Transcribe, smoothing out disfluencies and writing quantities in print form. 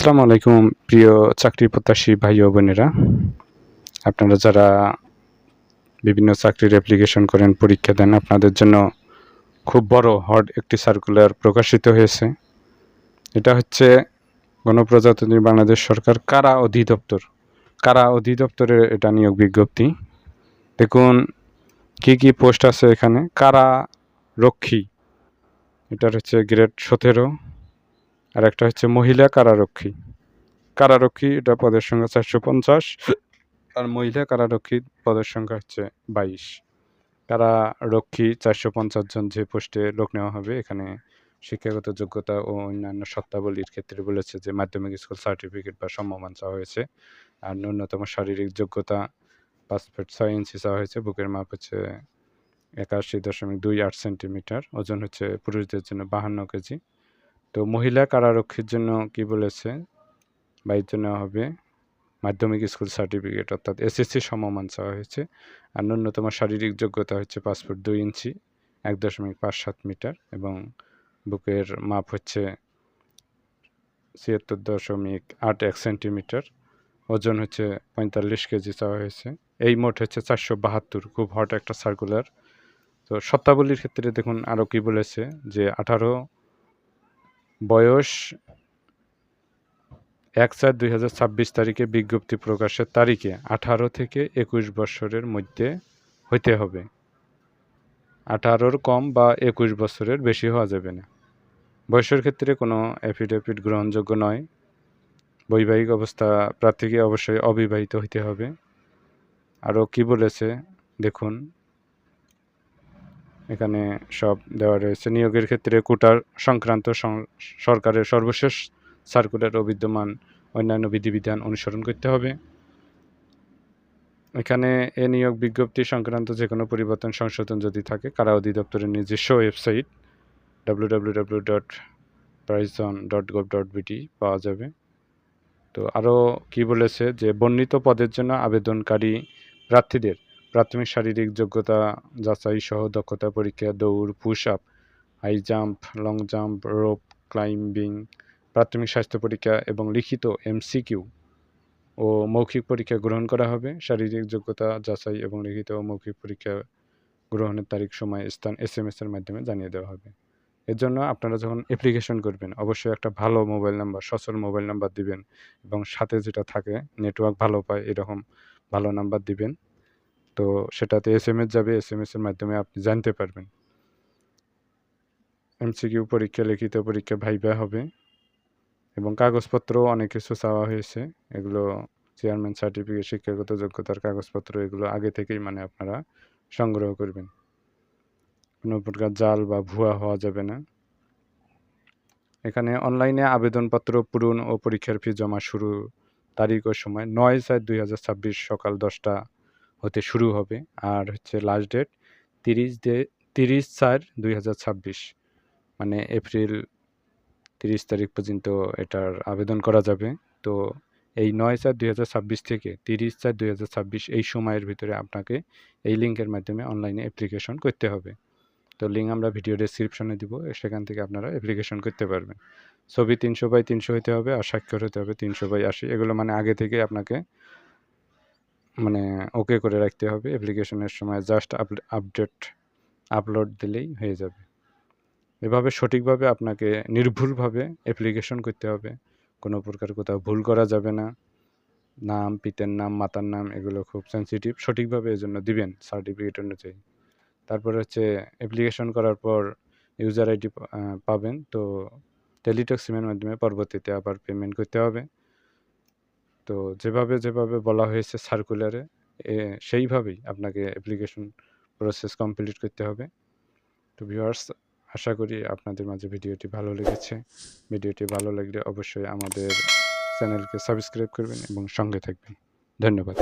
আসসালামু আলাইকুম প্রিয় চাকরি প্রত্যাশী ভাই ও বোনেরা। আপনারা যারা বিভিন্ন চাকরির অ্যাপ্লিকেশন করেন, পরীক্ষা দেন, আপনাদের জন্য খুব বড় হট একটি সার্কুলার প্রকাশিত হয়েছে। এটা হচ্ছে গণপ্রজাতন্ত্রী বাংলাদেশ সরকার কারা অধিদপ্তরের এটা নিয়োগ বিজ্ঞপ্তি। দেখুন কি পোস্ট আছে এখানে। কারা রক্ষী, এটার হচ্ছে গ্রেড 17, আর একটা হচ্ছে মহিলা কারারক্ষী এটা পদের সংখ্যা 450, আর মহিলা কারারক্ষী পদের সংখ্যা হচ্ছে 22। কারারক্ষী 450 জন যে পোস্টে লোক নেওয়া হবে। এখানে শিক্ষাগত যোগ্যতা ও অন্যান্য শর্তাবলীর ক্ষেত্রে বলেছে যে মাধ্যমিক স্কুল সার্টিফিকেট বা সমমান চাওয়া হয়েছে। আর ন্যূনতম শারীরিক যোগ্যতা 5 ফুট 6 ইঞ্চি চাওয়া হয়েছে। বুকের মাপ হচ্ছে 81.28 সেন্টিমিটার। ওজন হচ্ছে পুরুষদের জন্য 52 কেজি। তো মহিলা কারারক্ষীর জন্য কি বলেছে, 22 জন নেওয়া হবে। মাধ্যমিক স্কুল সার্টিফিকেট অর্থাৎ এসএসসি সমমান চাওয়া হয়েছে। আর ন্যূনতম শারীরিক যোগ্যতা হচ্ছে 5 ফুট 2 ইঞ্চি 1.57 মিটার এবং বুকের মাপ হচ্ছে 76.81 সেন্টিমিটার। ওজন হচ্ছে 45 কেজি চাওয়া হয়েছে। এই মোট হচ্ছে 472। খুব হট একটা সার্কুলার। তো শর্তাবলীর ক্ষেত্রে দেখুন আরও কি বলেছে যে 18 বয়স 1/4/2026 তারিখে বিজ্ঞপ্তি প্রকাশের তারিখে 18 থেকে 21 বছরের মধ্যে হইতে হবে। 18-র কম বা 21 বছরের বেশি হওয়া যাবে না। বয়সের ক্ষেত্রে কোনো অ্যাফিডেভিট গ্রহণযোগ্য নয়। বৈবাহিক অবস্থা প্রার্থীকে অবশ্যই অবিবাহিত হইতে হবে। আরও কি বলেছে দেখুন, এখানে সব দেওয়া রয়েছে। নিয়োগের ক্ষেত্রে কোটার সংক্রান্ত সরকারের সর্বশেষ সার্কুলার ও বিদ্যমান অন্যান্য বিধিবিধান অনুসরণ করতে হবে। এখানে এ নিয়োগ বিজ্ঞপ্তি সংক্রান্ত যে কোনো পরিবর্তন সংশোধন যদি থাকে কারা অধিদপ্তরের নিজস্ব ওয়েবসাইট www.prison.gov.bt পাওয়া যাবে। তো আরও কি বলেছে যে বর্ণিত পদের জন্য আবেদনকারী প্রার্থীদের প্রাথমিক শারীরিক যোগ্যতা যাচাই সহ দক্ষতা পরীক্ষা, দৌড়, push up, high jump, long jump, rope climbing, প্রাথমিক স্বাস্থ্য পরীক্ষা এবং লিখিত এমসিকিউ ও মৌখিক পরীক্ষা গ্রহণ করা হবে। শারীরিক যোগ্যতা যাচাই এবং লিখিত ও মৌখিক পরীক্ষা গ্রহণের তারিখ, সময়, স্থান SMS এর মাধ্যমে জানিয়ে দেওয়া হবে। এর জন্য আপনারা যখন অ্যাপ্লিকেশন করবেন অবশ্যই একটা ভালো মোবাইল নাম্বার, সচল মোবাইল নাম্বার দিবেন এবং সাথে যেটা থাকে নেটওয়ার্ক ভালো পায় এরকম ভালো নাম্বার দিবেন। তো সেটাতে SMS যাবে, SMS এর মাধ্যমে আপনি জানতে পারবেন। MCQ পরীক্ষা, লিখিত পরীক্ষা, ভাইভা হবে এবং কাগজপত্র অনেক কিছু চাওয়া হয়েছে। এগুলো চেয়ারম্যান সার্টিফিকেট, শিক্ষাগত যোগ্যতার কাগজপত্র এগুলো আগে থেকেই আপনারা সংগ্রহ করবেন। কোনো প্রকার জাল বা ভুয়া হওয়া যাবে না। এখানে অনলাইনে আবেদনপত্র পূরণ ও পরীক্ষার ফি জমা শুরু তারিখ ও সময় 9/4/2026 সকাল 10টা হতে শুরু হবে। আর হচ্ছে লাস্ট ডেট 30/4/2026, মানে এপ্রিল 30 তারিখ পর্যন্ত এটার আবেদন করা যাবে। তো এই 9/4/2026 থেকে 30/4/2026 এই সময়ের ভিতরে আপনাকে এই লিঙ্কের মাধ্যমে অনলাইনে অ্যাপ্লিকেশন করতে হবে। তো লিঙ্ক আমরা ভিডিও ডেসক্রিপশনে দিব, সেখান থেকে আপনারা অ্যাপ্লিকেশন করতে পারবেন। ছবি 300x300 হতে হবে আর স্বাক্ষর হতে হবে 300x80। এগুলো আগে থেকে আপনাকে ওকে করে রাখতে হবে। অ্যাপ্লিকেশনের সময় জাস্ট আপলোড দিলেই হয়ে যাবে। এভাবে সঠিকভাবে আপনাকে নির্ভুলভাবে অ্যাপ্লিকেশন করতে হবে। কোনো প্রকার কোথাও ভুল করা যাবে না। নাম, পিতার নাম, মাতার নাম এগুলো খুব সেন্সিটিভ। সঠিকভাবে এজন্য দিবেন সার্টিফিকেট অনুযায়ী। তারপরে হচ্ছে অ্যাপ্লিকেশন করার পর ইউজার আইডি পাবেন। তো টেলিটক সিমের মাধ্যমে পরবর্তীতে আবার পেমেন্ট করতে হবে। তো যেভাবে বলা হয়েছে সার্কুলারে সেইভাবেই আপনাকে অ্যাপ্লিকেশন প্রসেস কমপ্লিট করতে হবে। তো ভিউয়ার্স, আশা করি আপনাদের মাঝে ভিডিওটি ভালো লেগেছে। ভিডিওটি ভালো লাগলে অবশ্যই আমাদের চ্যানেলকে সাবস্ক্রাইব করবেন এবং সঙ্গে থাকবেন। ধন্যবাদ।